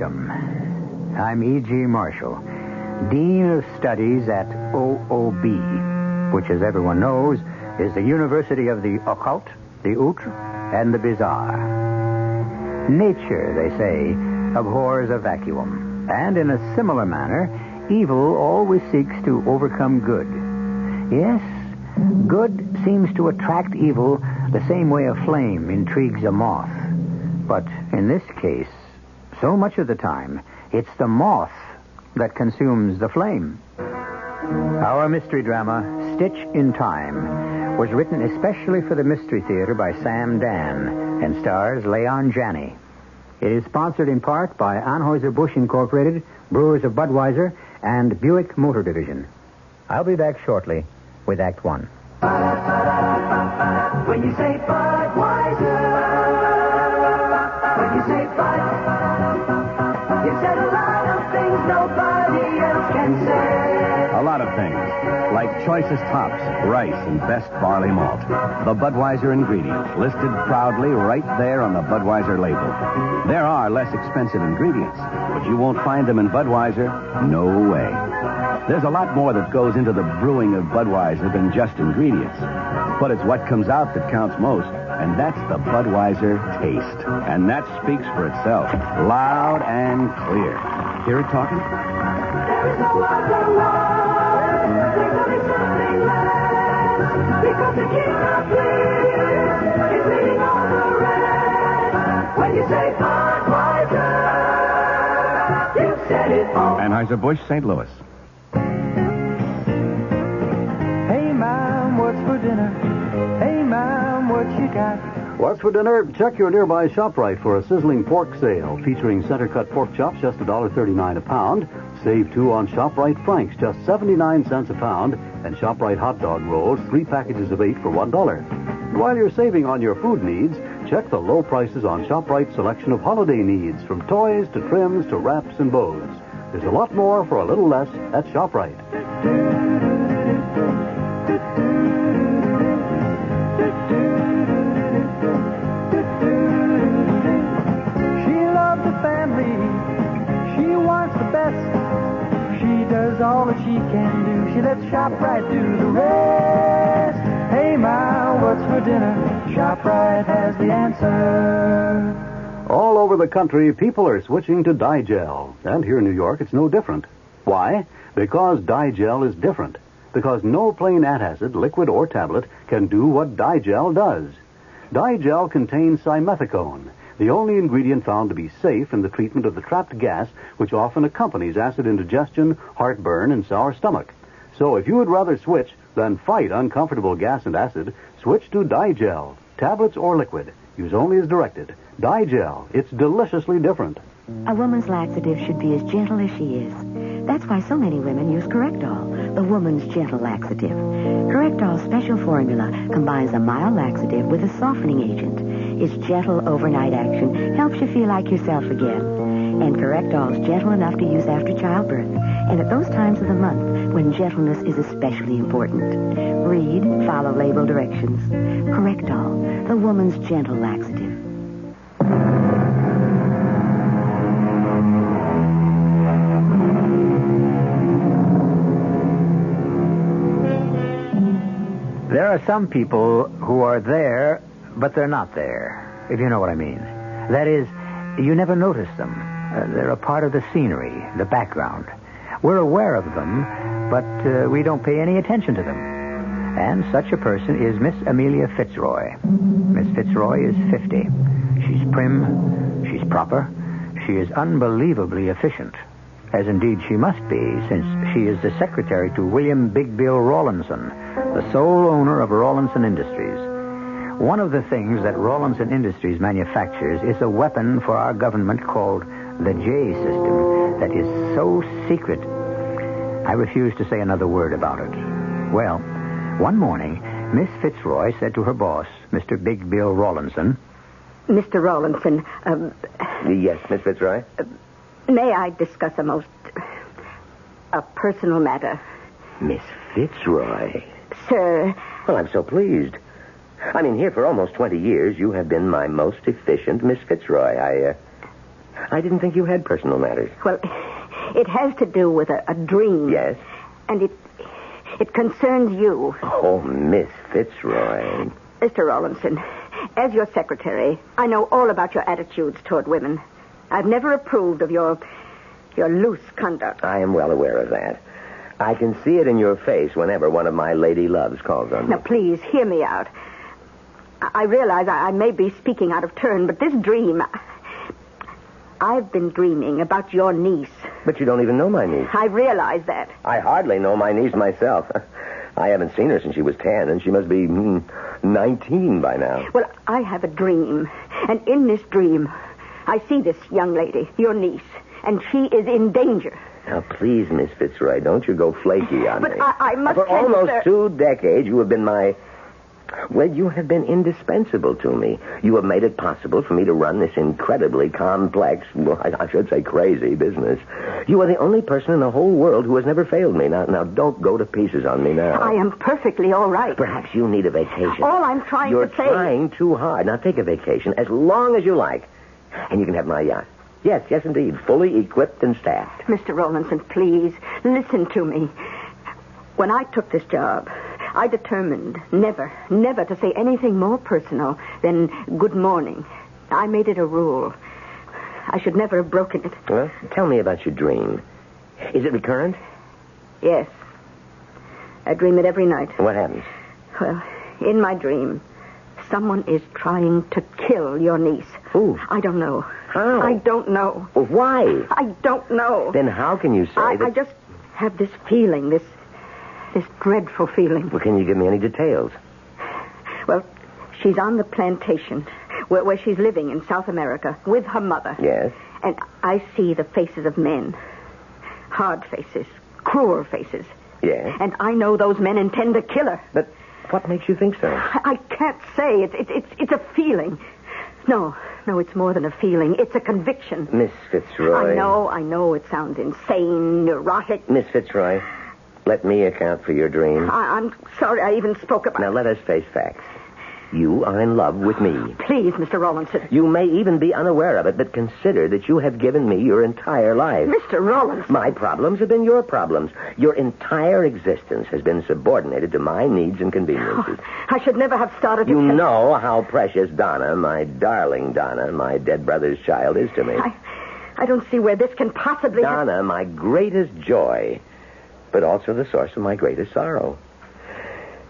Welcome. I'm E.G. Marshall, Dean of Studies at OOB, which, as everyone knows, is the University of the Occult, the Outre, and the Bizarre. Nature, they say, abhors a vacuum, and in a similar manner, evil always seeks to overcome good. Yes, good seems to attract evil the same way a flame intrigues a moth. But in this case, so much of the time, it's the moth that consumes the flame. Our mystery drama, Stitch in Time, was written especially for the Mystery Theater by Sam Dann and stars Leon Janney. It is sponsored in part by Anheuser-Busch Incorporated, Brewers of Budweiser, and Buick Motor Division. I'll be back shortly with Act One. When you say Budweiser, when you say Bud, you said a lot of things nobody else can say. A lot of things, like choicest hops, rice, and best barley malt. The Budweiser ingredients, listed proudly right there on the Budweiser label. There are less expensive ingredients, but you won't find them in Budweiser. No way. There's a lot more that goes into the brewing of Budweiser than just ingredients. But it's what comes out that counts most, and that's the Budweiser taste. And that speaks for itself, loud and clear. Hear it talking? There is no other love. There's only something less. Because the king of beer is leading all the rest. When you say Budweiser, you've said it all. Anheuser-Busch, St. Louis. Hey, Mom, what's for dinner? Hey, Mom, what you got? What's for dinner? Check your nearby ShopRite for a sizzling pork sale featuring center-cut pork chops, just $1.39 a pound. Save 2 on ShopRite Franks, just 79 cents a pound. And ShopRite hot dog rolls, 3 packages of 8 for $1. While you're saving on your food needs, check the low prices on ShopRite's selection of holiday needs, from toys to trims to wraps and bows. There's a lot more for a little less at ShopRite. All that she can do, she lets ShopRite do the rest. Hey, Ma, what's for dinner? ShopRite has the answer. All over the country, people are switching to Digel. And here in New York, it's no different. Why? Because Digel is different. Because no plain antacid, liquid or tablet, can do what Digel does. Digel contains simethicone, the only ingredient found to be safe in the treatment of the trapped gas which often accompanies acid indigestion, heartburn, and sour stomach. So if you would rather switch than fight uncomfortable gas and acid, switch to Digel, tablets or liquid. Use only as directed. Digel, it's deliciously different. A woman's laxative should be as gentle as she is. That's why so many women use Correctol, the woman's gentle laxative. Correctol's special formula combines a mild laxative with a softening agent. Its gentle overnight action helps you feel like yourself again. And Correctol's gentle enough to use after childbirth, and at those times of the month when gentleness is especially important. Read, follow label directions. Correctol, the woman's gentle laxative. There are some people who are there, but they're not there, if you know what I mean. That is, you never notice them. They're a part of the scenery, the background. We're aware of them, but we don't pay any attention to them. And such a person is Miss Amelia Fitzroy. Miss Fitzroy is 50. She's prim, she's proper, she is unbelievably efficient, as indeed she must be, since she is the secretary to William Big Bill Rawlinson, the sole owner of Rawlinson Industries. One of the things that Rawlinson Industries manufactures is a weapon for our government called the J system that is so secret. I refuse to say another word about it. Well, one morning, Miss Fitzroy said to her boss, Mr. Big Bill Rawlinson, Mr. Rawlinson, Yes, Miss Fitzroy? may I discuss a personal matter? Miss Fitzroy? Sir, Well, I'm so pleased. I mean, here for almost 20 years, you have been my most efficient Miss Fitzroy. I didn't think you had personal matters. Well, it has to do with a dream. Yes? And it concerns you. Oh, Miss Fitzroy. Mr. Rawlinson, as your secretary, I know all about your attitudes toward women. I've never approved of your loose conduct. I am well aware of that. I can see it in your face whenever one of my lady loves calls on me. Now, please, hear me out. I realize I may be speaking out of turn, but this dream... I've been dreaming about your niece. But you don't even know my niece. I realize that. I hardly know my niece myself. I haven't seen her since she was 10, and she must be 19 by now. Well, I have a dream. And in this dream, I see this young lady, your niece, and she is in danger. Now, please, Miss Fitzroy, don't you go flaky on me. But I must For tell you, almost sir... 2 decades, you have been my... Well, you have been indispensable to me. You have made it possible for me to run this incredibly complex, well, I should say crazy business. You are the only person in the whole world who has never failed me. Now, don't go to pieces on me now. I am perfectly all right. Perhaps you need a vacation. All I'm trying You're to say... You're trying too hard. Now, take a vacation as long as you like, and you can have my yacht. Yes, indeed. Fully equipped and staffed. Mr. Rawlinson, please, listen to me. When I took this job, I determined never to say anything more personal than good morning. I made it a rule. I should never have broken it. Well, tell me about your dream. Is it recurrent? Yes. I dream it every night. What happens? Well, in my dream, someone is trying to kill your niece. Who? I don't know. How? I don't know. Well, why? I don't know. Then how can you say that... I just have this feeling, this dreadful feeling. Well, can you give me any details? Well, she's on the plantation where she's living in South America with her mother. Yes? And I see the faces of men. Hard faces. Cruel faces. Yes? And I know those men intend to kill her. But what makes you think so? I can't say. It's a feeling. No, it's more than a feeling. It's a conviction. Miss Fitzroy. I know it sounds insane, neurotic. Miss Fitzroy, let me account for your dream. I'm sorry I even spoke about... Now, let us face facts. You are in love with me. Please, Mr. Rawlinson. You may even be unaware of it, but consider that you have given me your entire life. Mr. Rawlinson. My problems have been your problems. Your entire existence has been subordinated to my needs and conveniences. Oh, I should never have started to... You know how precious Donna, my darling Donna, my dead brother's child, is to me. I don't see where this can possibly... Donna, my greatest joy, but also the source of my greatest sorrow.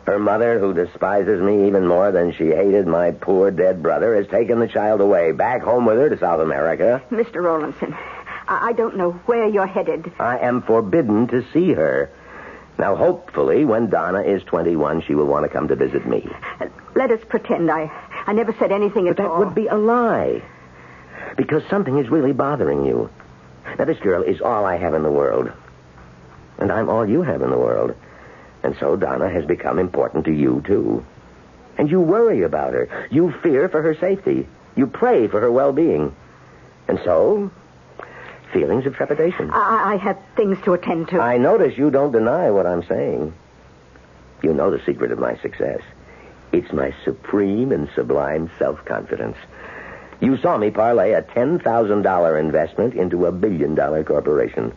Her mother, who despises me even more than she hated my poor dead brother, has taken the child away, back home with her to South America. Mr. Rawlinson, I don't know where you're headed. I am forbidden to see her. Now, hopefully, when Donna is 21, she will want to come to visit me. Let us pretend I never said anything at all. But that would be a lie. Because something is really bothering you. Now, this girl is all I have in the world. And I'm all you have in the world. And so Donna has become important to you, too. And you worry about her. You fear for her safety. You pray for her well-being. And so, feelings of trepidation. I have things to attend to. I notice you don't deny what I'm saying. You know the secret of my success. It's my supreme and sublime self-confidence. You saw me parlay a $10,000 investment into a $1 billion corporation.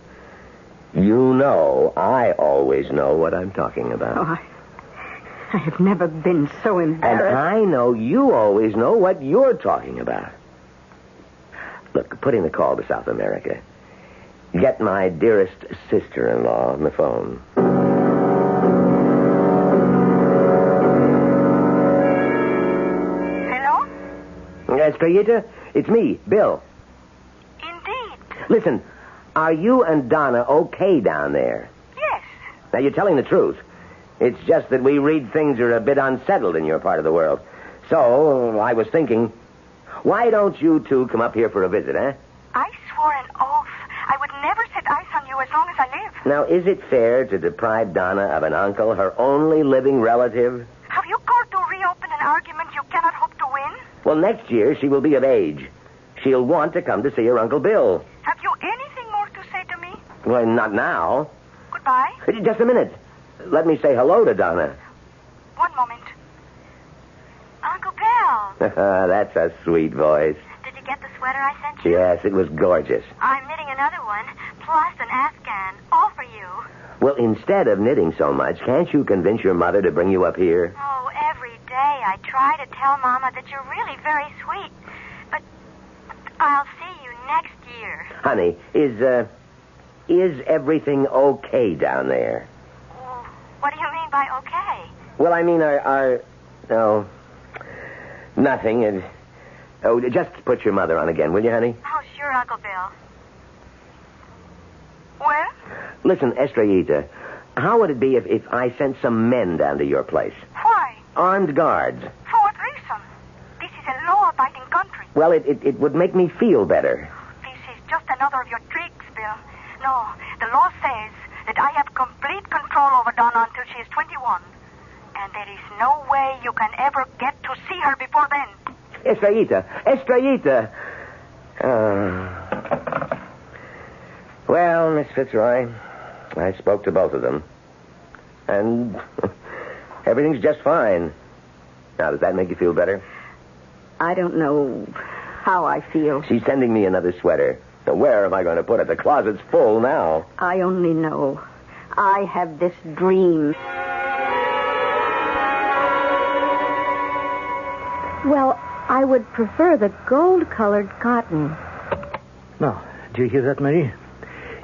You know, I always know what I'm talking about. Oh, I have never been so embarrassed. And I know you always know what you're talking about. Look, putting the call to South America. Get my dearest sister-in-law on the phone. Hello? Estranged, it's me, Bill. Indeed. Listen, are you and Donna okay down there? Yes. Now, you're telling the truth. It's just that we read things are a bit unsettled in your part of the world. So, I was thinking, why don't you two come up here for a visit, eh? I swore an oath. I would never set eyes on you as long as I live. Now, is it fair to deprive Donna of an uncle, her only living relative? Have you called to reopen an argument you cannot hope to win? Well, next year she will be of age. She'll want to come to see her Uncle Bill. Have you anything more to say to me? Well, not now. Goodbye. Just a minute. Let me say hello to Donna. One moment. Uncle Bill. That's a sweet voice. Did you get the sweater I sent you? Yes, it was gorgeous. I'm knitting another one, plus an Afghan, all for you. Well, instead of knitting so much, can't you convince your mother to bring you up here? Oh, every day I try to tell Mama that you're really very sweet. But I'll see you next year. Honey, is everything okay down there? Well, what do you mean by okay? Well, I mean, no, nothing. Just put your mother on again, will you, honey? Oh, sure, Uncle Bill. Well? Listen, Estranged, how would it be if I sent some men down to your place? Why? Armed guards. For what reason? This is a law-abiding country. Well, it would make me feel better. This is just another of your tricks, Bill. No, the law says that I have complete control over Donna until she is 21. And there is no way you can ever get to see her before then. Estranged. Well, Miss Fitzroy, I spoke to both of them. And everything's just fine. Now, does that make you feel better? I don't know how I feel. She's sending me another sweater. Now, where am I going to put it? The closet's full now. I only know. I have this dream. Well, I would prefer the gold-colored cotton. Now, do you hear that, Marie?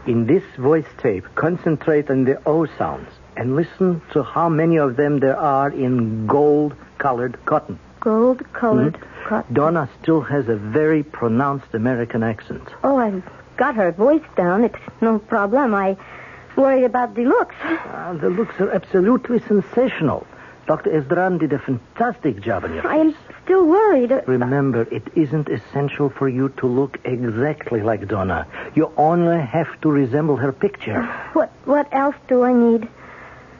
In this voice tape, concentrate on the O sounds and listen to how many of them there are in gold-colored cotton. Gold-colored cotton. Donna still has a very pronounced American accent. Oh, I've got her voice down. It's no problem. I worry about the looks. The looks are absolutely sensational. Dr. Esdran did a fantastic job on your face. I am still worried. Remember, it isn't essential for you to look exactly like Donna. You only have to resemble her picture. What else do I need?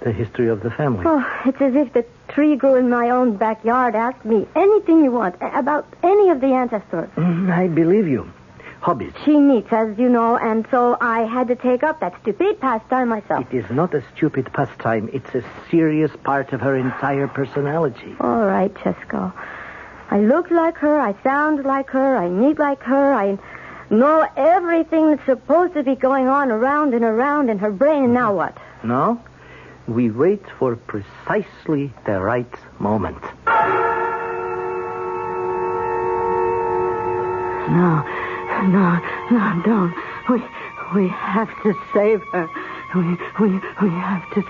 The history of the family. Oh, it's as if the tree grew in my own backyard. Ask me anything you want about any of the ancestors. I believe you. Hobbies. She knits, as you know, and so I had to take up that stupid pastime myself. It is not a stupid pastime. It's a serious part of her entire personality. All right, Chesco. I look like her, I sound like her, I knit like her, I know everything that's supposed to be going on around and around in her brain, and now what? Now, we wait for precisely the right moment. No, don't. We have to save her. We have to.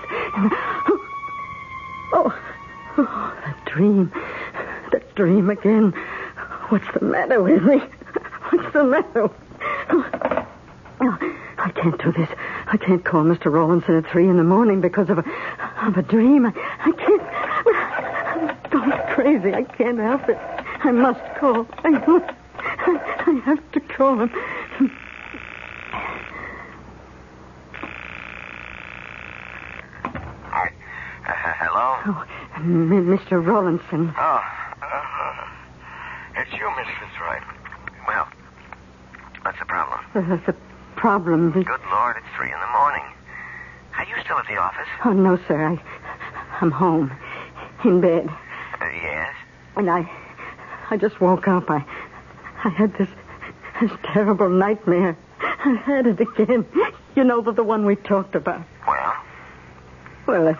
Oh, that dream. That dream again. What's the matter with me? What's the matter? I can't do this. I can't call Mr. Rawlinson at 3 a.m. because of a dream. I can't. I'm going crazy. I can't help it. I must call. I have to call him. Hello? Oh, Mr. Rawlinson. Oh, it's you, Miss Fitzroy. Well, what's the problem? The problem is... Good Lord, it's 3 a.m. Are you still at the office? Oh, no, sir. I'm home. In bed. Yes? And I just woke up. I had this terrible nightmare. I had it again. You know, the one we talked about. Well,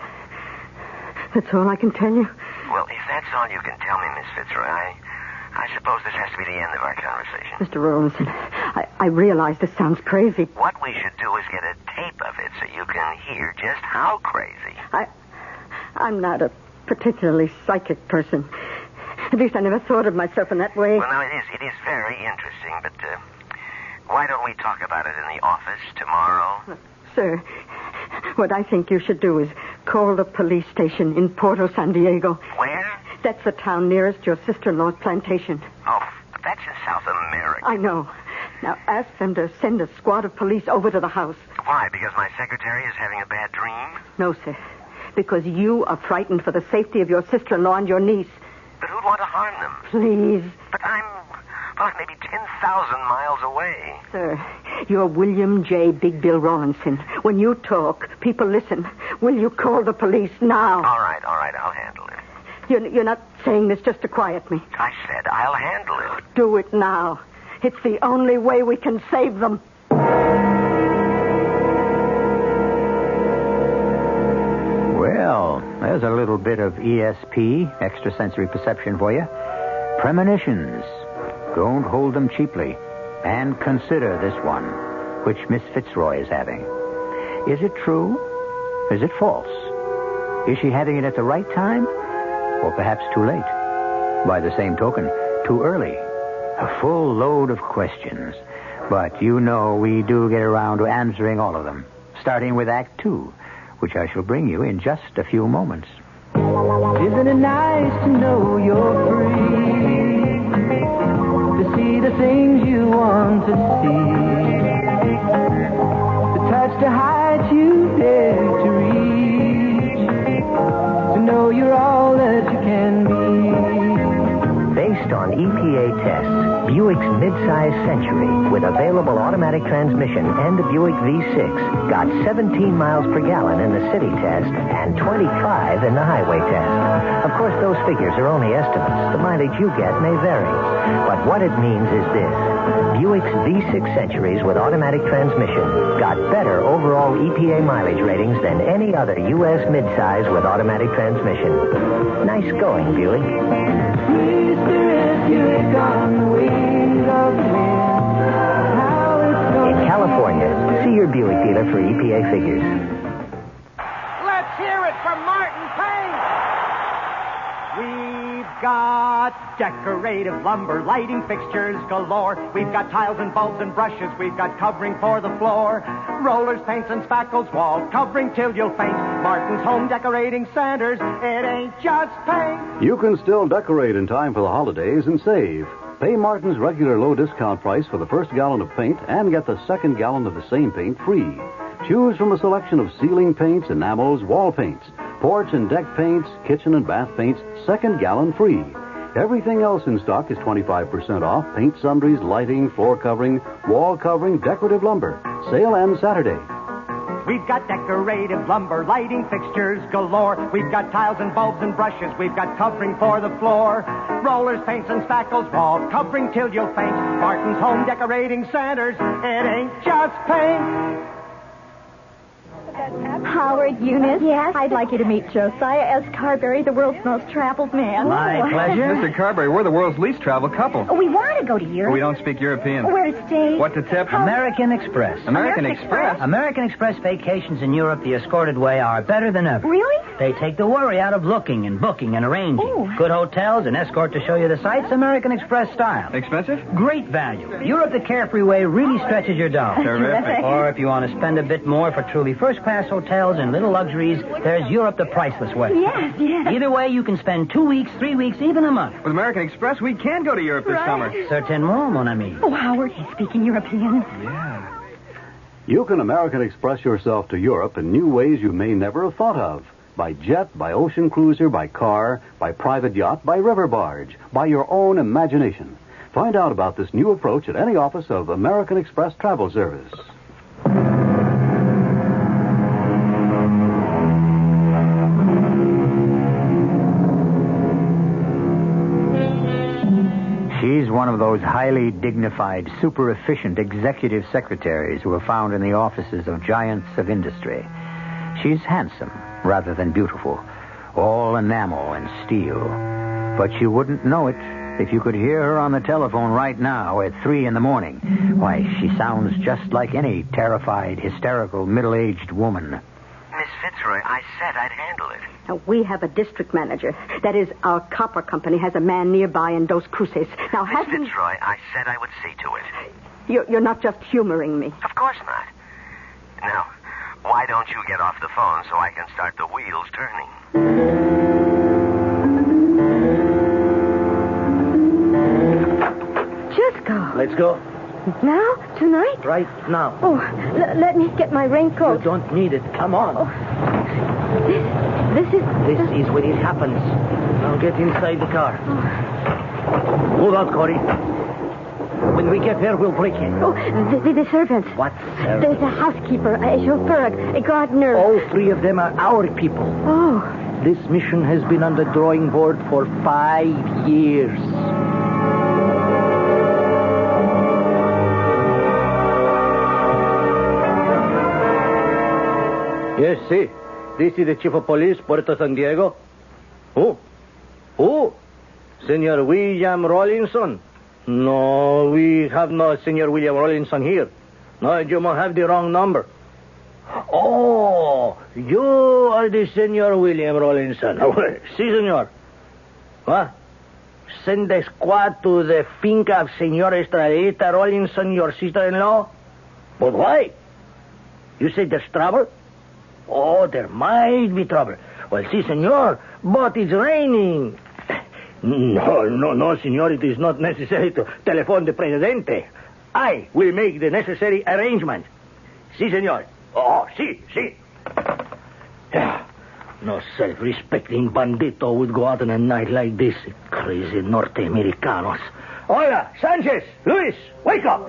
that's all I can tell you. Well, if that's all you can tell me, Miss Fitzroy, I suppose this has to be the end of our conversation. Mr. Rawlinson, I realize this sounds crazy. What we should do is get a tape of it so you can hear just how crazy. I'm not a particularly psychic person. At least I never thought of myself in that way. Well, now, it is very interesting, but why don't we talk about it in the office tomorrow? Sir, what I think you should do is call the police station in Porto San Diego. Where? That's the town nearest your sister-in-law's plantation. Oh, but that's in South America. I know. Now, ask them to send a squad of police over to the house. Why? Because my secretary is having a bad dream? No, sir. Because you are frightened for the safety of your sister-in-law and your niece. But who'd want to harm them? Please. But I'm maybe 10,000 miles away. Sir, you're William J. Big Bill Rawlinson. When you talk, people listen. Will you call the police now? All right, I'll handle it. You're not saying this just to quiet me. I said I'll handle it. Do it now. It's the only way we can save them. Well, there's a little bit of ESP, extrasensory perception for you. Premonitions. Don't hold them cheaply. And consider this one, which Miss Fitzroy is having. Is it true? Is it false? Is she having it at the right time? Or perhaps too late? By the same token, too early? A full load of questions. But you know we do get around to answering all of them, starting with Act 2, which I shall bring you in just a few moments. Isn't it nice to know you're free? To see the things you want to see. To touch the heights you dare to reach. To know you're all that you can be. Based on EPA tests, Buick's midsize Century with available automatic transmission and the Buick V6 got 17 miles per gallon in the city test and 25 in the highway test. Of course, those figures are only estimates. The mileage you get may vary. But what it means is this. Buick's V6 Centuries with automatic transmission got better overall EPA mileage ratings than any other U.S. midsize with automatic transmission. Nice going, Buick. In California, see your Buick dealer for EPA figures. Let's hear it for Martin Payne. We've got decorative lumber, lighting fixtures galore. We've got tiles and bulbs and brushes. We've got covering for the floor. Rollers, paints, and spackles, wall covering till you'll faint. Martin's Home Decorating Centers. It ain't just paint. You can still decorate in time for the holidays and save. Pay Martin's regular low discount price for the first gallon of paint and get the second gallon of the same paint free. Choose from a selection of ceiling paints, enamels, wall paints, porch and deck paints, kitchen and bath paints, second gallon free. Everything else in stock is 25% off. Paint sundries, lighting, floor covering, wall covering, decorative lumber. Sale ends Saturday. We've got decorative lumber, lighting fixtures galore. We've got tiles and bulbs and brushes. We've got covering for the floor. Rollers, paints, and spackles, wall covering till you'll faint. Martin's Home Decorating Centers. It ain't just paint. Howard, Eunice. Yes? I'd like you to meet Josiah S. Carberry, the world's most traveled man. My pleasure. Mr. Carberry, we're the world's least traveled couple. We want to go to Europe. We don't speak European. Where to stay? What to tip? American Express. American Express? American Express vacations in Europe the escorted way are better than ever. Really? They take the worry out of looking and booking and arranging. Ooh. Good hotels, an escort to show you the sights, American Express style. Expensive? Great value. Europe the carefree way really stretches your dollar. Terrific. Or if you want to spend a bit more for truly first-class hotels and little luxuries, there's Europe the priceless way. Yes, yes. Either way, you can spend 2 weeks, 3 weeks, even a month. With American Express, we can go to Europe this summer. Certainement, mon ami. Oh, Howard, he's speaking European. Yeah. You can American Express yourself to Europe in new ways you may never have thought of. By jet, by ocean cruiser, by car, by private yacht, by river barge, by your own imagination. Find out about this new approach at any office of American Express Travel Service. She's one of those highly dignified, super efficient executive secretaries who are found in the offices of giants of industry. She's handsome rather than beautiful, all enamel and steel. But you wouldn't know it if you could hear her on the telephone right now at 3 in the morning. Why, she sounds just like any terrified, hysterical, middle-aged woman. Miss Fitzroy, I said I'd handle it. Now, we have a district manager. That is, our copper company has a man nearby in Dos Cruces. Now, Miss Fitzroy, I said I would see to it. You're not just humoring me. Of course not. Now, why don't you get off the phone so I can start the wheels turning? Just go. Let's go. Now? Tonight? Right now. Oh, let me get my raincoat. You don't need it. Come on. Oh. This is when it happens. Now get inside the car. Oh. Move out, Corey. When we get there, we'll break in. Oh, the servants. What servants? There's a housekeeper, a chauffeur, a gardener. All 3 of them are our people. Oh. This mission has been on the drawing board for 5 years. Si. This is the chief of police, Puerto San Diego. Who? Senor William Rawlinson. No, we have no Senor William Rawlinson here. No, you must have the wrong number. Oh, you are the Senor William Rawlinson. Si, senor. What? Send the squad to the finca of Senor Estranged Rawlinson, your sister-in-law? But why? You said there's trouble? Oh, there might be trouble. Well, si, senor, but it's raining. No, senor, it is not necessary to telephone the Presidente. I will make the necessary arrangement. Si, senor. Oh, si. Yeah. No self-respecting bandito would go out on a night like this. Crazy Norte Americanos. Hola, Sanchez, Luis, wake up!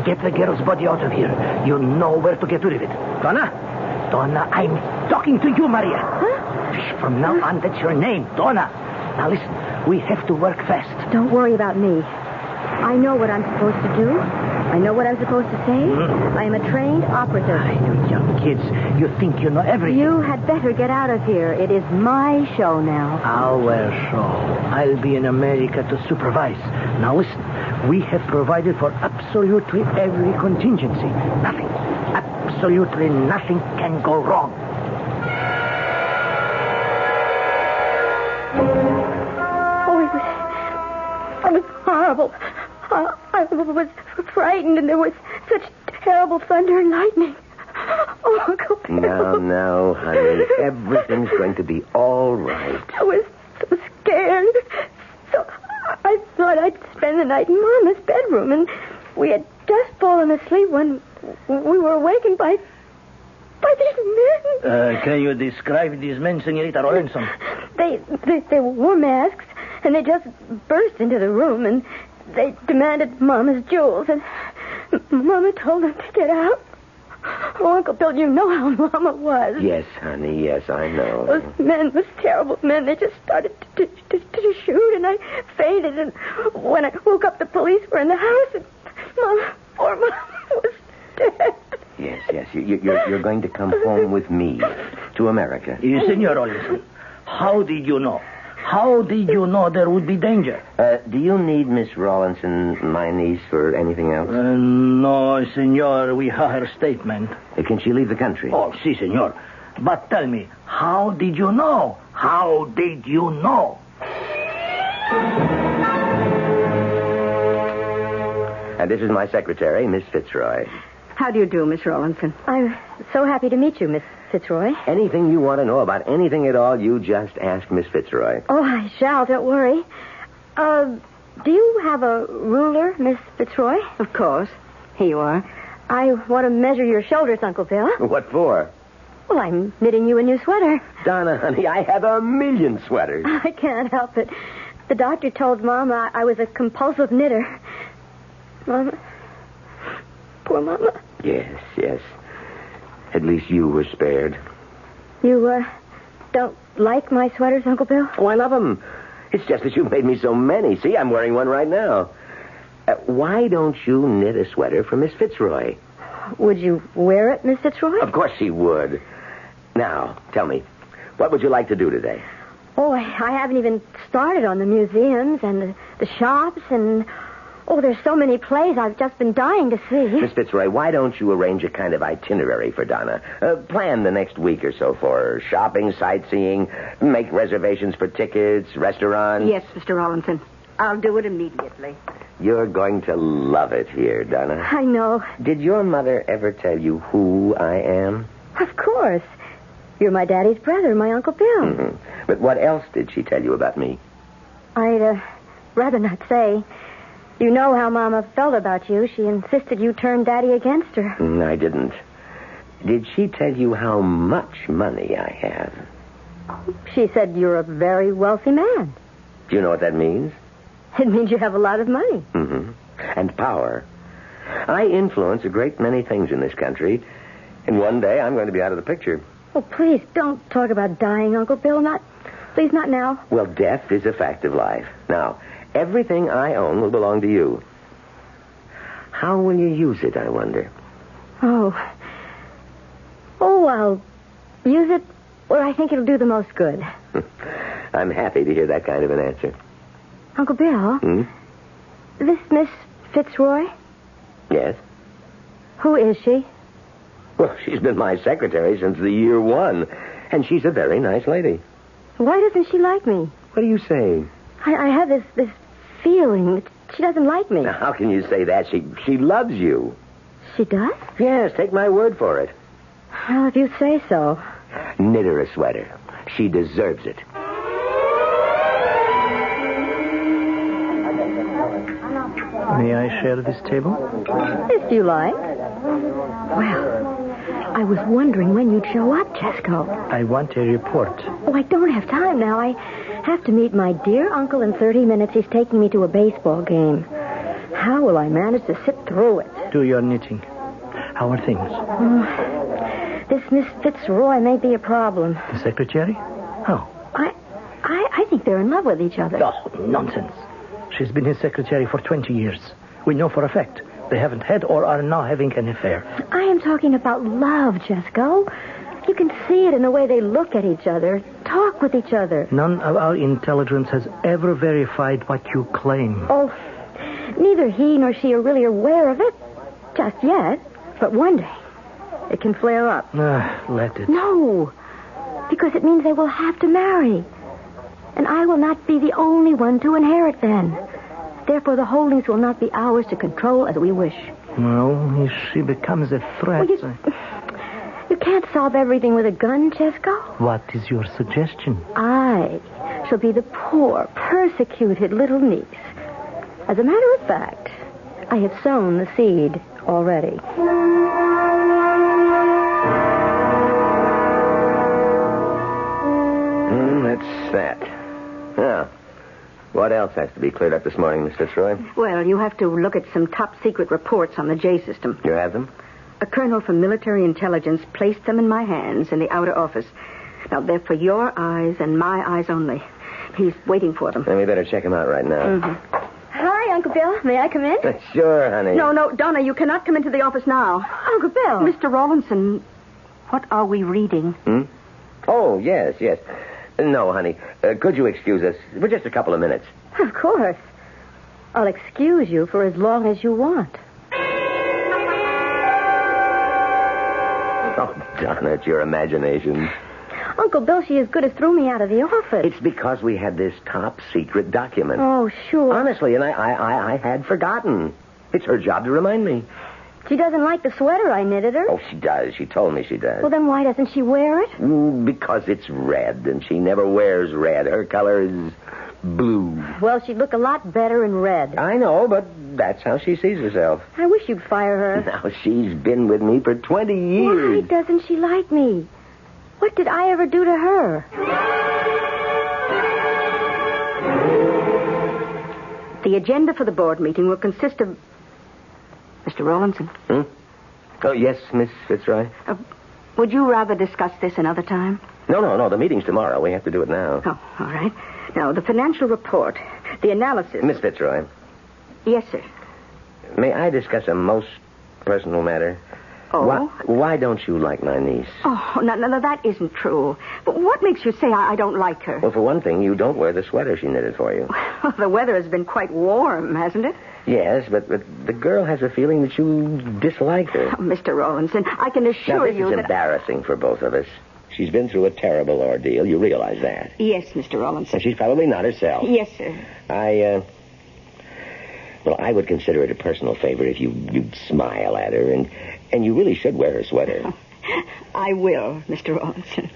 Get the girl's body out of here. You know where to get rid of it. Donna, I'm talking to you, Maria. Huh? From now on, that's your name, Donna. Now listen, we have to work fast. Don't worry about me. I know what I'm supposed to do. I know what I'm supposed to say. I am a trained operative. You young kids, you think you know everything. You had better get out of here. It is my show now. Our show. I'll be in America to supervise. Now listen. We have provided for absolutely every contingency. Nothing, absolutely nothing can go wrong. Oh, it was horrible. I was frightened, and there was such terrible thunder and lightning. Oh, Uncle Bill. Now, honey, everything's going to be all right. I was so scared. So I thought I'd spend the night in Mama's bedroom, and we had just fallen asleep when we were awakened by these men. Can you describe these men, Senorita Rawlinson? They wore masks, and they just burst into the room, and they demanded Mama's jewels, and Mama told them to get out. Oh, Uncle Bill, you know how Mama was. Yes, honey, yes, I know. Those men, those terrible men, they just started to shoot, and I fainted, and when I woke up, the police were in the house, and poor Mama was dead. Yes, you're going to come home with me to America. Senor Rawlinson, how did you know? How did you know there would be danger? Do you need Miss Rawlinson, my niece, for anything else? No, senor. We have her statement. Can she leave the country? Oh, si, senor. But tell me, how did you know? How did you know? And this is my secretary, Miss Fitzroy. How do you do, Miss Rawlinson? I'm so happy to meet you, Miss Fitzroy. Anything you want to know about anything at all, you just ask Miss Fitzroy. Oh, I shall. Don't worry. Do you have a ruler, Miss Fitzroy? Of course. Here you are. I want to measure your shoulders, Uncle Bill. What for? Well, I'm knitting you a new sweater. Donna, honey, I have 1,000,000 sweaters. I can't help it. The doctor told Mom I was a compulsive knitter. Mama. Poor Mama. Yes. At least you were spared. You, don't like my sweaters, Uncle Bill? Oh, I love them. It's just that you've made me so many. See, I'm wearing one right now. Why don't you knit a sweater for Miss Fitzroy? Would you wear it, Miss Fitzroy? Of course she would. Now, tell me, what would you like to do today? Oh, I haven't even started on the museums and the shops and... Oh, there's so many plays I've just been dying to see. Miss Fitzroy, why don't you arrange a kind of itinerary for Donna? Plan the next week or so for her. Shopping, sightseeing, make reservations for tickets, restaurants. Yes, Mr. Rawlinson. I'll do it immediately. You're going to love it here, Donna. I know. Did your mother ever tell you who I am? Of course. You're my daddy's brother, my Uncle Bill. Mm-hmm. But what else did she tell you about me? I'd rather not say. You know how Mama felt about you. She insisted you turn Daddy against her. I didn't. Did she tell you how much money I have? She said you're a very wealthy man. Do you know what that means? It means you have a lot of money. Mm-hmm. And power. I influence a great many things in this country, and one day I'm going to be out of the picture. Oh, please, don't talk about dying, Uncle Bill. Please, not now. Well, death is a fact of life. Now, everything I own will belong to you. How will you use it, I wonder? Oh, I'll use it where I think it'll do the most good. I'm happy to hear that kind of an answer. Uncle Bill? This Miss Fitzroy? Yes? Who is she? Well, she's been my secretary since the year 1, and she's a very nice lady. Why doesn't she like me? What are you saying? I have this feeling that she doesn't like me. Now, how can you say that? She loves you. She does? Yes, take my word for it. Well, if you say so. Knit her a sweater. She deserves it. May I share this table? If you like. Well, I was wondering when you'd show up, Jesco. I want a report. Oh, I don't have time now. I have to meet my dear uncle in 30 minutes. He's taking me to a baseball game. How will I manage to sit through it? Do your knitting. How are things? This Miss Fitzroy may be a problem. The secretary? How? I think they're in love with each other. Oh, nonsense. She's been his secretary for 20 years. We know for a fact they haven't had or are now having an affair. I am talking about love, Jesco. You can see it in the way they look at each other, talk with each other. None of our intelligence has ever verified what you claim. Oh, neither he nor she are really aware of it just yet. But one day, it can flare up. Let it. No, because it means they will have to marry. And I will not be the only one to inherit then. Therefore, the holdings will not be ours to control as we wish. Well, if she becomes a threat... Well, you can't solve everything with a gun, Jesco. What is your suggestion? I shall be the poor, persecuted little niece. As a matter of fact, I have sown the seed already. That's that. Now, what else has to be cleared up this morning, Miss Fitzroy? Well, you have to look at some top-secret reports on the J system. You have them? A colonel from military intelligence placed them in my hands in the outer office. Now, they're for your eyes and my eyes only. He's waiting for them. Then we better check them out right now. Mm-hmm. Hi, Uncle Bill. May I come in? Sure, honey. No, Donna, you cannot come into the office now. Uncle Bill. Mr. Rawlinson, what are we reading? Oh, yes. No, honey. Could you excuse us for just a couple of minutes? Of course. I'll excuse you for as long as you want. Oh, Donna, it's your imagination. Uncle Bill, she as good as threw me out of the office. It's because we had this top-secret document. Oh, sure. Honestly, and I had forgotten. It's her job to remind me. She doesn't like the sweater I knitted her. Oh, she does. She told me she does. Well, then why doesn't she wear it? Because it's red, and she never wears red. Her color is blue. Well, she'd look a lot better in red. I know, but that's how she sees herself. I wish you'd fire her. Now, she's been with me for 20 years. Why doesn't she like me? What did I ever do to her? The agenda for the board meeting will consist of... Mr. Rawlinson? Oh, yes, Miss Fitzroy? Would you rather discuss this another time? No. The meeting's tomorrow. We have to do it now. Oh, all right. Now, the financial report, the analysis... Miss Fitzroy? Yes, sir. May I discuss a most personal matter? Oh? Why don't you like my niece? Oh, no, that isn't true. But what makes you say I don't like her? Well, for one thing, you don't wear the sweater she knitted for you. Well, the weather has been quite warm, hasn't it? Yes, but the girl has a feeling that you dislike her. Oh, Mr. Rawlinson, I can assure you that... that... This is embarrassing for both of us. She's been through a terrible ordeal. You realize that? Yes, Mr. Rawlinson. And she's probably not herself. Yes, sir. Well, I would consider it a personal favor if you'd smile at her, and you really should wear her sweater. I will, Mr. Rawlinson.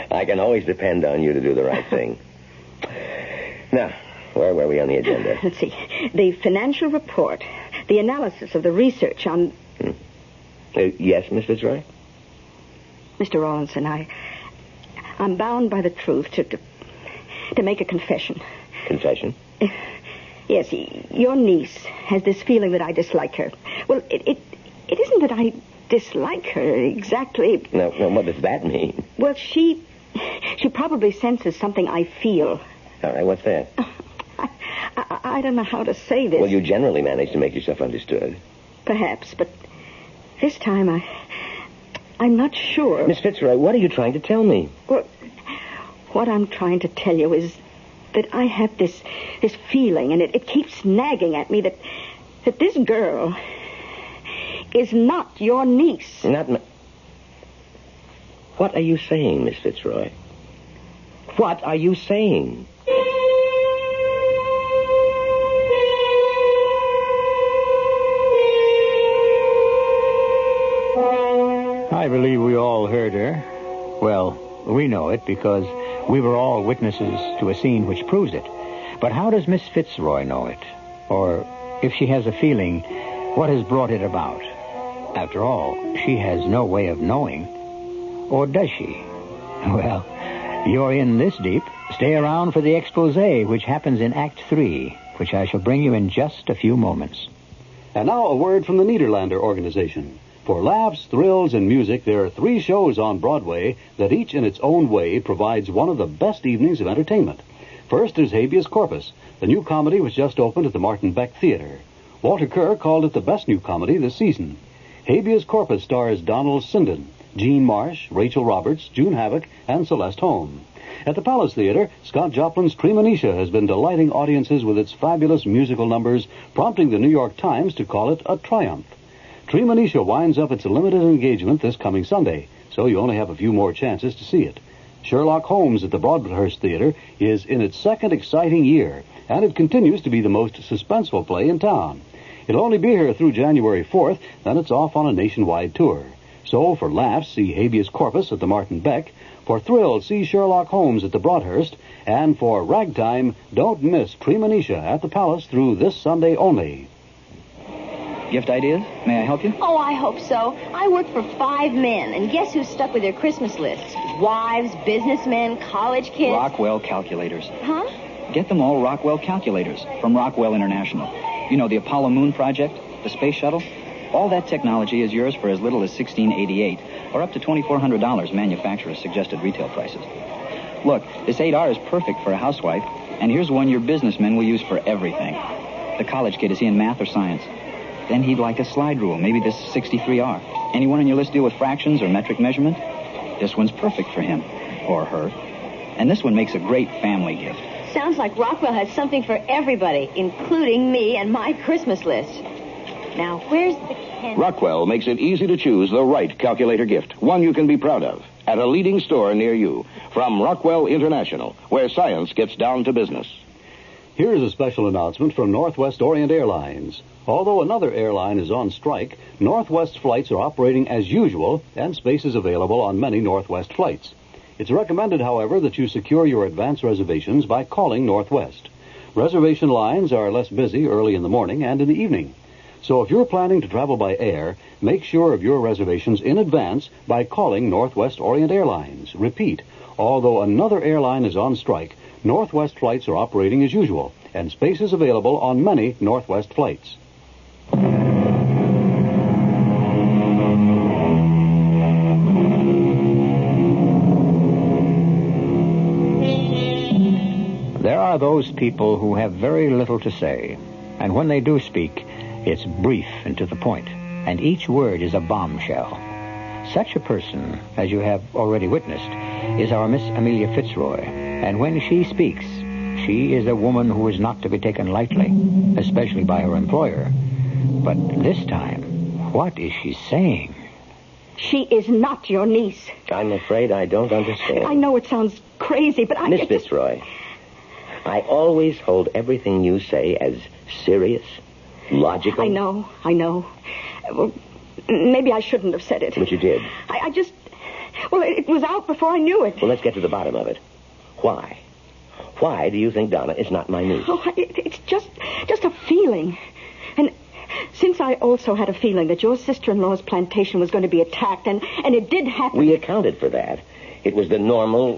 I can always depend on you to do the right thing. Now, where were we on the agenda? Let's see. The financial report, the analysis of the research on... Yes, Miss Fitzroy? Mr. Rawlinson, I'm bound by the truth to make a confession. Confession? Yes, your niece has this feeling that I dislike her. Well, it isn't that I dislike her exactly. Now, what does that mean? Well, she probably senses something I feel. All right, what's that? I don't know how to say this. Well, you generally manage to make yourself understood. Perhaps, but this time I'm not sure. Miss Fitzroy, what are you trying to tell me? Well, what I'm trying to tell you is that I have this feeling, and it keeps nagging at me that this girl is not your niece. What are you saying, Miss Fitzroy? What are you saying? I believe we all heard her. Well, we know it because we were all witnesses to a scene which proves it. But how does Miss Fitzroy know it? Or, if she has a feeling, what has brought it about? After all, she has no way of knowing. Or does she? Well, you're in this deep. Stay around for the exposé, which happens in Act 3, which I shall bring you in just a few moments. And now a word from the Nederlander organization. For laughs, thrills, and music, there are 3 shows on Broadway that each in its own way provides one of the best evenings of entertainment. First is Habeas Corpus, the new comedy which just opened at the Martin Beck Theater. Walter Kerr called it the best new comedy this season. Habeas Corpus stars Donald Sinden, Jean Marsh, Rachel Roberts, June Havoc, and Celeste Holm. At the Palace Theater, Scott Joplin's Premonition has been delighting audiences with its fabulous musical numbers, prompting the New York Times to call it a triumph. Premonition winds up its limited engagement this coming Sunday, so you only have a few more chances to see it. Sherlock Holmes at the Broadhurst Theater is in its second exciting year, and it continues to be the most suspenseful play in town. It'll only be here through January 4th, then it's off on a nationwide tour. So, for laughs, see Habeas Corpus at the Martin Beck. For thrills, see Sherlock Holmes at the Broadhurst. And for ragtime, don't miss Premonition at the Palace through this Sunday only. Gift ideas? May I help you? Oh, I hope so. I work for 5 men, and guess who's stuck with their Christmas lists? Wives, businessmen, college kids. Rockwell calculators. Huh? Get them all Rockwell calculators from Rockwell International. You know, the Apollo Moon Project, the space shuttle? All that technology is yours for as little as $1,688, or up to $2,400 manufacturer's suggested retail prices. Look, this 8R is perfect for a housewife, and here's one your businessmen will use for everything. The college kid, is he in math or science? Then he'd like a slide rule, maybe this 63R. Anyone on your list deal with fractions or metric measurement? This one's perfect for him, or her. And this one makes a great family gift. Sounds like Rockwell has something for everybody, including me and my Christmas list. Now, where's the pen? Rockwell makes it easy to choose the right calculator gift, one you can be proud of, at a leading store near you. From Rockwell International, where science gets down to business. Here's a special announcement from Northwest Orient Airlines. Although another airline is on strike, Northwest flights are operating as usual, and space is available on many Northwest flights. It's recommended, however, that you secure your advance reservations by calling Northwest. Reservation lines are less busy early in the morning and in the evening. So if you're planning to travel by air, make sure of your reservations in advance by calling Northwest Orient Airlines. Repeat, although another airline is on strike, Northwest flights are operating as usual, and space is available on many Northwest flights. There are those people who have very little to say, and when they do speak, it's brief and to the point, and each word is a bombshell. Such a person, as you have already witnessed, is our Miss Amelia Fitzroy, and when she speaks, she is a woman who is not to be taken lightly, especially by her employer. But this time, what is she saying? She is not your niece. I'm afraid I don't understand. I know it sounds crazy, but Miss Fitzroy, I always hold everything you say as serious, logical. I know. Well, maybe I shouldn't have said it. But you did. I just... Well, it was out before I knew it. Well, let's get to the bottom of it. Why? Why do you think Donna is not my niece? Oh, it's just a feeling. And since I also had a feeling that your sister-in-law's plantation was going to be attacked, and it did happen... We accounted for that. It was the normal,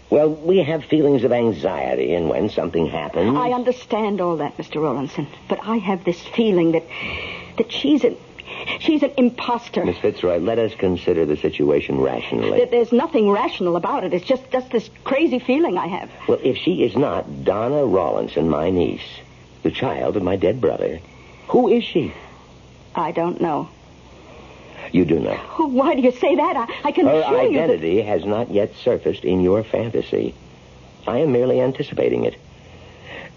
we have feelings of anxiety, and when something happens... I understand all that, Mr. Rowlandson, but I have this feeling that she's She's an imposter. Miss Fitzroy, let us consider the situation rationally. There's nothing rational about it. It's just this crazy feeling I have. Well, if she is not Donna Rawlinson, my niece, the child of my dead brother, who is she? I don't know. You do know. Oh, why do you say that? I can Her assure you that... identity has not yet surfaced in your fantasy. I am merely anticipating it.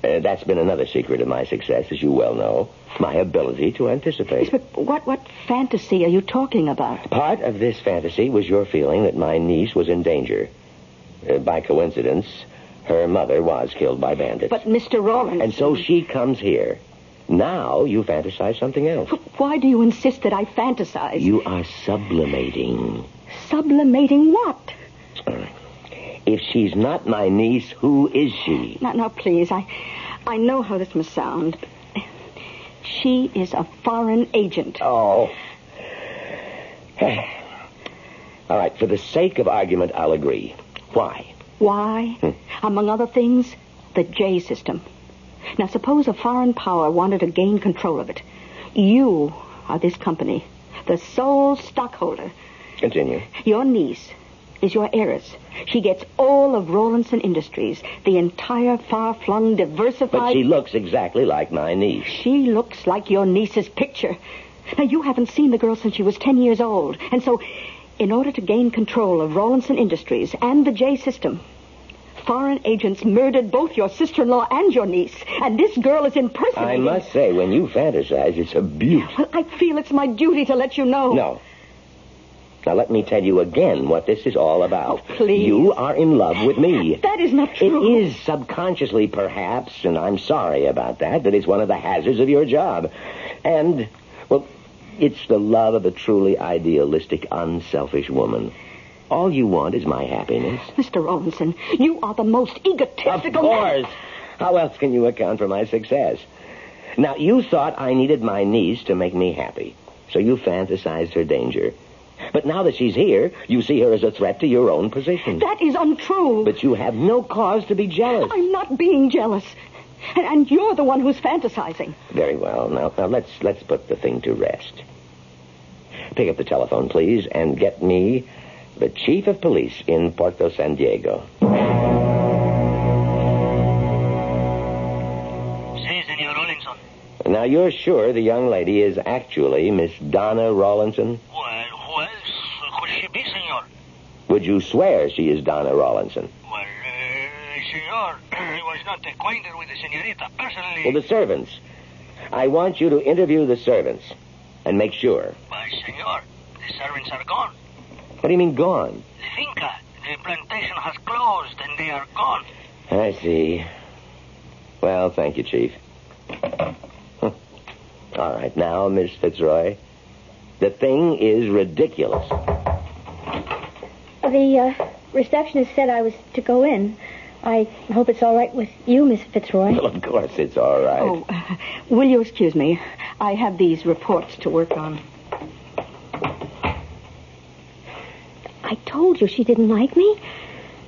That's been another secret of my success, as you well know. My ability to anticipate. Yes, but what fantasy are you talking about? Part of this fantasy was your feeling that my niece was in danger. By coincidence, her mother was killed by bandits. But Mr. Rawlinson... And so she comes here. Now you fantasize something else. Why do you insist that I fantasize? You are sublimating. Sublimating what? If she's not my niece, who is she? Now, please, I know how this must sound. She is a foreign agent. Oh. All right, for the sake of argument, I'll agree. Why? Why? Among other things, the J system. Now, suppose a foreign power wanted to gain control of it. You are this company, the sole stockholder. Continue. Your niece is your heiress. She gets all of Rawlinson Industries, the entire far-flung, diversified... But she looks exactly like my niece. She looks like your niece's picture. Now, you haven't seen the girl since she was 10 years old. And so, in order to gain control of Rawlinson Industries and the J system, foreign agents murdered both your sister-in-law and your niece. And this girl is impersonating... I must say, when you fantasize, it's a beauty. Well, I feel it's my duty to let you know. No. Now, let me tell you again what this is all about. Oh, please. You are in love with me. That is not true. It is subconsciously, perhaps, and I'm sorry about that it's one of the hazards of your job. And, well, it's the love of a truly idealistic, unselfish woman. All you want is my happiness. Mr. Rawlinson, you are the most egotistical... Of course. How else can you account for my success? Now, you thought I needed my niece to make me happy, so you fantasized her danger. But now that she's here, you see her as a threat to your own position. That is untrue. But you have no cause to be jealous. I'm not being jealous. And you're the one who's fantasizing. Very well. Now let's put the thing to rest. Pick up the telephone, please, and get me the chief of police in Puerto San Diego. Si, Senor Rawlinson. Now, you're sure the young lady is actually Miss Donna Rawlinson? Well, could she be, senor? Would you swear she is Donna Rawlinson? Well, senor, I was not acquainted with the senorita personally. Well, the servants. I want you to interview the servants and make sure. But, senor, the servants are gone. What do you mean, gone? The finca, the plantation has closed and they are gone. I see. Well, thank you, Chief. All right, now, Miss Fitzroy, the thing is ridiculous. The receptionist said I was to go in. I hope it's all right with you, Miss Fitzroy. Well, of course it's all right. Oh, will you excuse me? I have these reports to work on. I told you she didn't like me.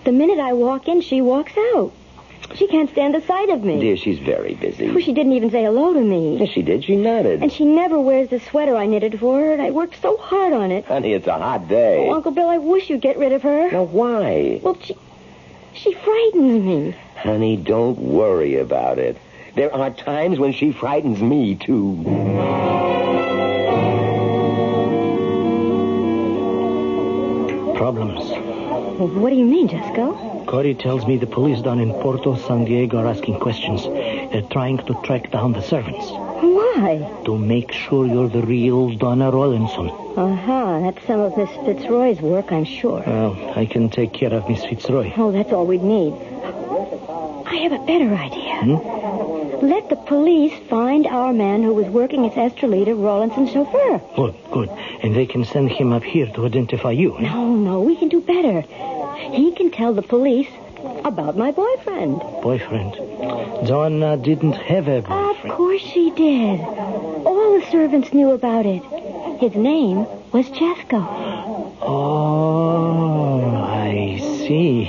The minute I walk in, she walks out. She can't stand the sight of me. Dear, she's very busy. Oh, she didn't even say hello to me. Yes, she did. She nodded. And she never wears the sweater I knitted for her, and I worked so hard on it. Honey, it's a hot day. Oh, Uncle Bill, I wish you'd get rid of her. Now, why? Well, she frightens me. Honey, don't worry about it. There are times when she frightens me, too. Problems. What do you mean, Jesco? Corey tells me the police down in Puerto San Diego are asking questions. They're trying to track down the servants. Why? To make sure you're the real Donna Rawlinson. That's some of Miss Fitzroy's work, I'm sure. Well, I can take care of Miss Fitzroy. Oh, that's all we'd need. I have a better idea. Let the police find our man who was working as Estranged, Rawlinson's chauffeur. Good. And they can send him up here to identify you. No, we can do better. He can tell the police about my boyfriend. Boyfriend? Donna didn't have a boyfriend. Of course she did. All the servants knew about it. His name was Jesco. Oh, I see.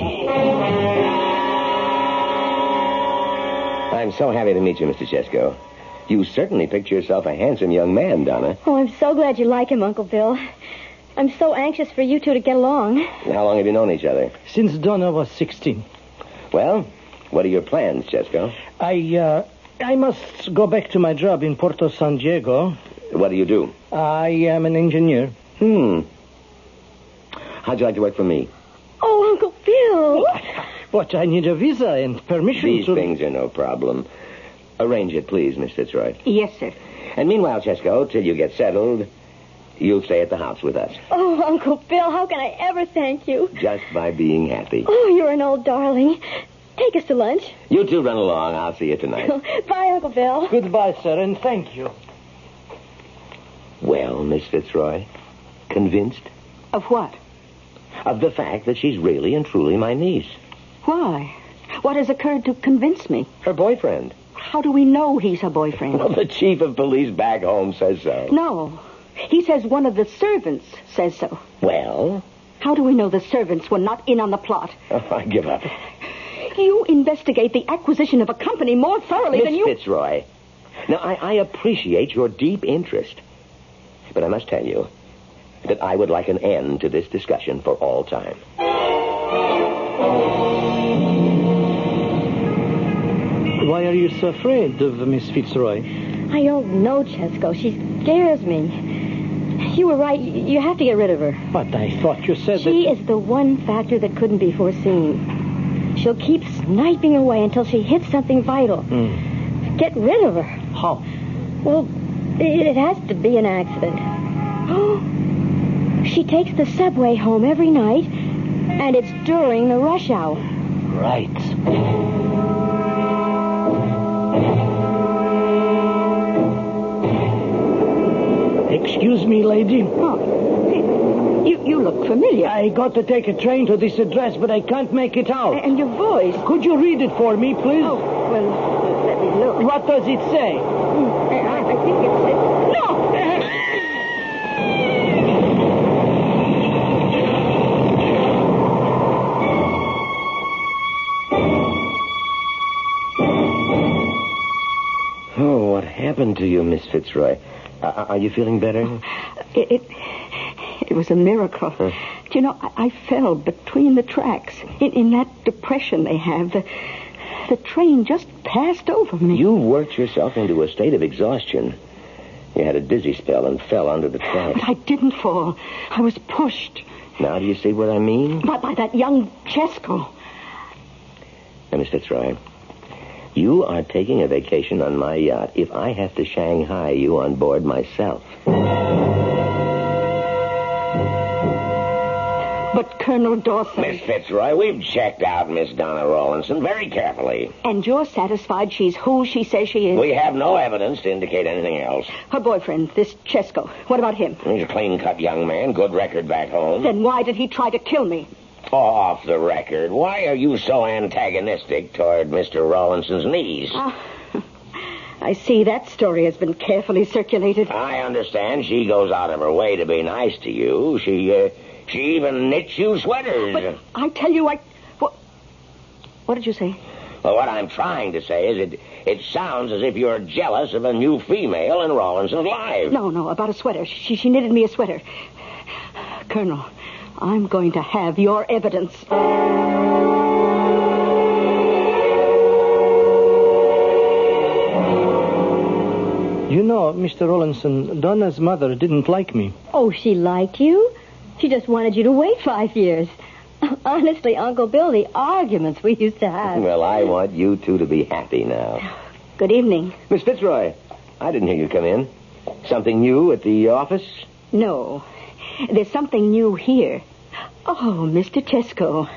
I'm so happy to meet you, Mr. Jesco. You certainly picked yourself a handsome young man, Donna. Oh, I'm so glad you like him, Uncle Bill. I'm so anxious for you two to get along. How long have you known each other? Since Donna was 16. Well, what are your plans, Chesco? I must go back to my job in Puerto San Diego. What do you do? I am an engineer. How'd you like to work for me? Oh, Uncle Bill. But I need a visa and permission These to... things are no problem. Arrange it, please, Miss Fitzroy. Yes, sir. And meanwhile, Chesco, till you get settled, you'll stay at the house with us. Oh, Uncle Bill, how can I ever thank you? Just by being happy. Oh, you're an old darling. Take us to lunch. You two run along. I'll see you tonight. Bye, Uncle Bill. Goodbye, sir, and thank you. Well, Miss Fitzroy, convinced? Of what? Of the fact that she's really and truly my niece. Why? What has occurred to convince me? Her boyfriend. How do we know he's her boyfriend? Well, the chief of police back home says so. No. He says one of the servants says so. Well? How do we know the servants were not in on the plot? Oh, I give up. You investigate the acquisition of a company more thoroughly than you... Miss Fitzroy. Now, I appreciate your deep interest. But I must tell you that I would like an end to this discussion for all time. Why are you so afraid of Miss Fitzroy? I don't know, Chesco. She scares me. You were right. You have to get rid of her. But I thought you said She is the one factor that couldn't be foreseen. She'll keep sniping away until she hits something vital. Get rid of her. How? Well, it has to be an accident. She takes the subway home every night, and it's during the rush hour. Right. Excuse me, lady. Oh, you look familiar. I got to take a train to this address, but I can't make it out. And your voice. Could you read it for me, please? Oh, well, let me look. What does it say? I think it says... No! Oh, what happened to you, Miss Fitzroy? Are you feeling better? It was a miracle. Do you know, I fell between the tracks. In that depression they have, the train just passed over me. You worked yourself into a state of exhaustion. You had a dizzy spell and fell under the tracks. But I didn't fall. I was pushed. Now do you see what I mean? By that young Chesco. Now, Miss Fitzroy, you are taking a vacation on my yacht if I have to Shanghai you on board myself. But Colonel Dawson... Miss Fitzroy, we've checked out Miss Donna Rawlinson very carefully. And you're satisfied she's who she says she is? We have no evidence to indicate anything else. Her boyfriend, this Chesco. What about him? He's a clean-cut young man, good record back home. Then why did he try to kill me? Off the record, why are you so antagonistic toward Mr. Rawlinson's niece? I see that story has been carefully circulated. I understand she goes out of her way to be nice to you. She even knits you sweaters. But I tell you, What did you say? Well, what I'm trying to say is it sounds as if you're jealous of a new female in Rawlinson's life. No, about a sweater. She knitted me a sweater. Colonel, I'm going to have your evidence. You know, Mr. Rawlinson, Donna's mother didn't like me. Oh, she liked you? She just wanted you to wait 5 years. Honestly, Uncle Bill, the arguments we used to have. Well, I want you two to be happy now. Good evening. Miss Fitzroy, I didn't hear you come in. Something new at the office? No. There's something new here. Oh, Mr. Chesco.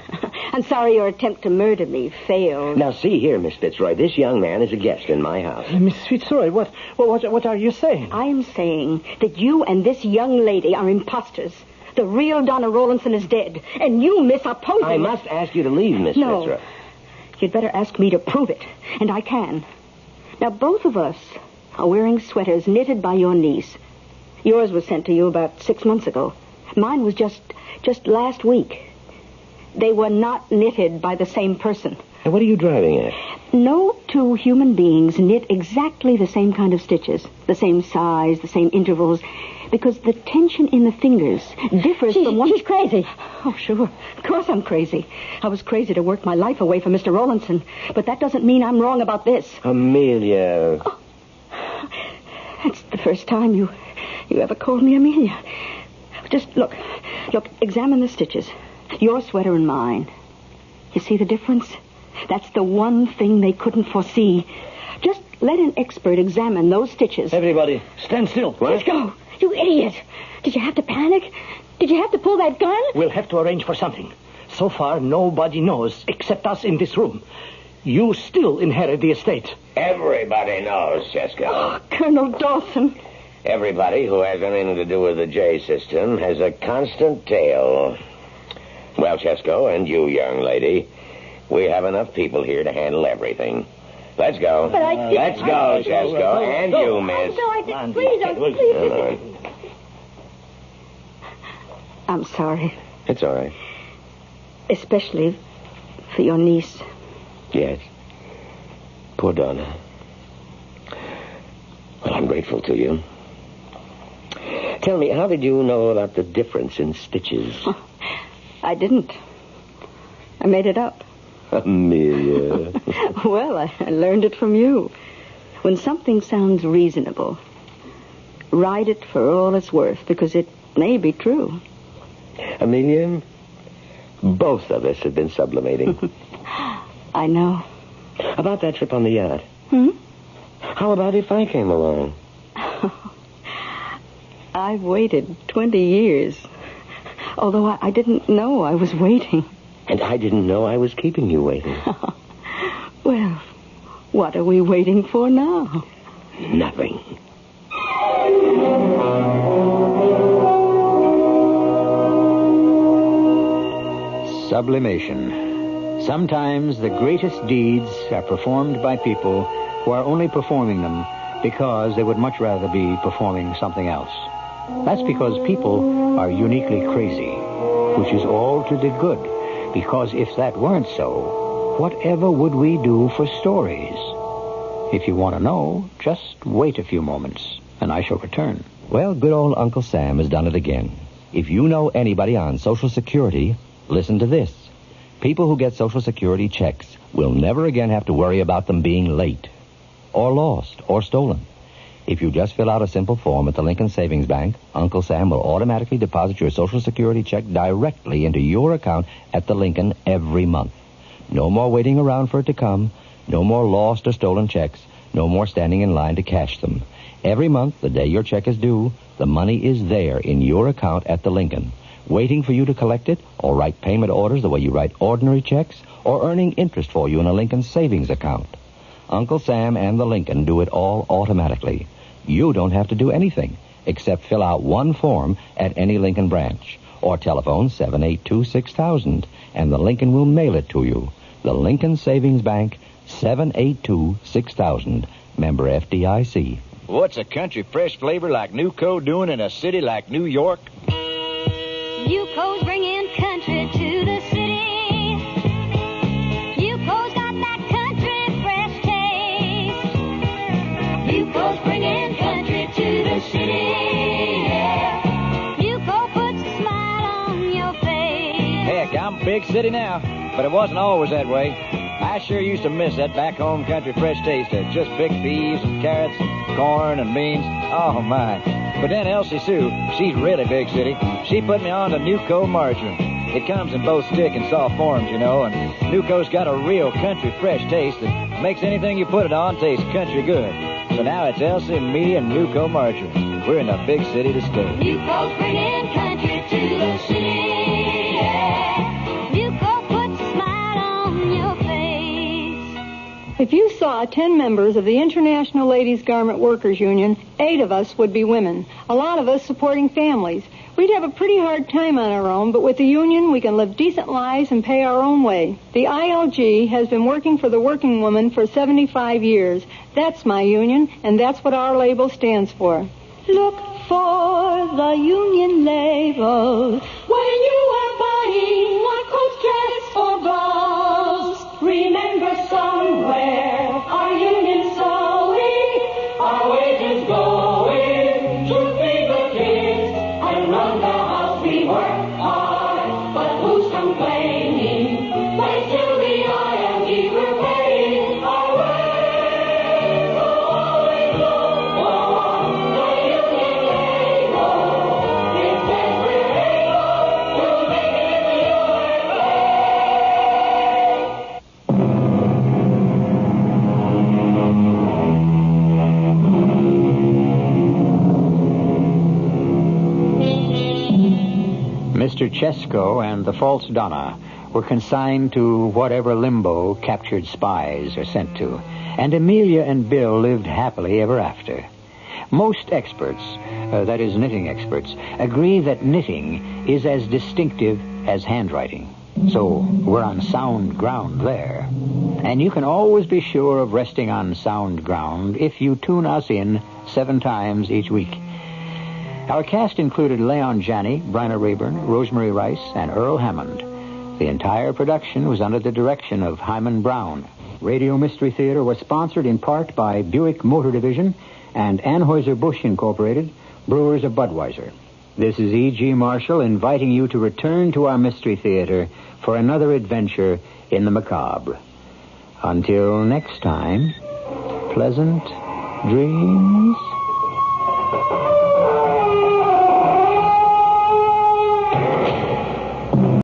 I'm sorry your attempt to murder me failed. Now, see here, Miss Fitzroy. This young man is a guest in my house. Miss Fitzroy, what are you saying? I'm saying that you and this young lady are imposters. The real Donna Rawlinson is dead, and you misoppose I must ask you to leave, Miss Fitzroy. You'd better ask me to prove it, and I can. Now, both of us are wearing sweaters knitted by your niece. Yours was sent to you about 6 months ago. Mine was just last week. They were not knitted by the same person. And what are you driving at? No two human beings knit exactly the same kind of stitches, the same size, the same intervals, because the tension in the fingers differs from one... She's crazy. Oh, sure. Of course I'm crazy. I was crazy to work my life away from Mr. Rowlandson, but that doesn't mean I'm wrong about this. Amelia. Oh, that's the first time you ever called me Amelia. Just look, examine the stitches. Your sweater and mine. You see the difference? That's the one thing they couldn't foresee. Just let an expert examine those stitches. Everybody, stand still. Let's go. You idiot. Did you have to panic? Did you have to pull that gun? We'll have to arrange for something. So far, nobody knows except us in this room. You still inherit the estate. Everybody knows, Chesko. Oh, Colonel Dawson. Everybody who has anything to do with the J system has a constant tail. Well, Chesko, and you, young lady, we have enough people here to handle everything. Let's go. But I didn't... Let's go, Chesko. And you, miss. No, I didn't. Please. I'm sorry. It's all right. Especially for your niece. Yes. Poor Donna. Well, I'm grateful to you. Tell me, how did you know about the difference in stitches? I didn't. I made it up. Amelia. Well, I learned it from you. When something sounds reasonable, ride it for all it's worth, because it may be true. Amelia, both of us have been sublimating. I know. About that trip on the yacht. How about if I came along? I've waited 20 years. Although I didn't know I was waiting. And I didn't know I was keeping you waiting. Well, what are we waiting for now? Nothing. Sublimation. Sometimes the greatest deeds are performed by people who are only performing them because they would much rather be performing something else. That's because people are uniquely crazy, which is all to the good. Because if that weren't so, whatever would we do for stories? If you want to know, just wait a few moments, and I shall return. Well, good old Uncle Sam has done it again. If you know anybody on Social Security, listen to this. People who get Social Security checks will never again have to worry about them being late, or lost, or stolen. If you just fill out a simple form at the Lincoln Savings Bank, Uncle Sam will automatically deposit your Social Security check directly into your account at the Lincoln every month. No more waiting around for it to come. No more lost or stolen checks. No more standing in line to cash them. Every month, the day your check is due, the money is there in your account at the Lincoln, waiting for you to collect it or write payment orders the way you write ordinary checks or earning interest for you in a Lincoln savings account. Uncle Sam and the Lincoln do it all automatically. You don't have to do anything except fill out one form at any Lincoln branch or telephone 782-6000 and the Lincoln will mail it to you. The Lincoln Savings Bank, 782-6000, member FDIC. What's a country fresh flavor like Nuco doing in a city like New York? Nuco's bringing country to the city. Nuco's got that country fresh taste. Nuco's bringing country to the city. Yeah. Nuco puts a smile on your face. Heck, I'm a big city now, but it wasn't always that way. I sure used to miss that back-home country fresh taste of just big peas and carrots and corn and beans. Oh, my. But then Elsie Sue, she's really big city. She put me on to Nuco margarine. It comes in both stick and soft forms, you know, and Nuco's got a real country fresh taste that makes anything you put it on taste country good. So now it's Elsie, me, and Nuco margarine. We're in a big city to stay. Nuco's bringing country to the city. Yeah. Nuco puts a smile on your face. If you saw 10 members of the International Ladies Garment Workers Union, 8 of us would be women, a lot of us supporting families. We'd have a pretty hard time on our own, but with the union, we can live decent lives and pay our own way. The ILG has been working for the working woman for 75 years. That's my union, and that's what our label stands for. Look for the union label when you are buying a coat dress or blouse. Remember Mr. Chesko and the false Donna were consigned to whatever limbo captured spies are sent to, and Amelia and Bill lived happily ever after. Most experts, that is knitting experts, agree that knitting is as distinctive as handwriting. So we're on sound ground there. And you can always be sure of resting on sound ground if you tune us in 7 times each week. Our cast included Janney, Bryna Raeburn, Rosemary Rice, and Earl Hammond. The entire production was under the direction of Himan Brown. Radio Mystery Theater was sponsored in part by Buick Motor Division and Anheuser-Busch Incorporated, brewers of Budweiser. This is E.G. Marshall inviting you to return to our Mystery Theater for another adventure in the macabre. Until next time, pleasant dreams.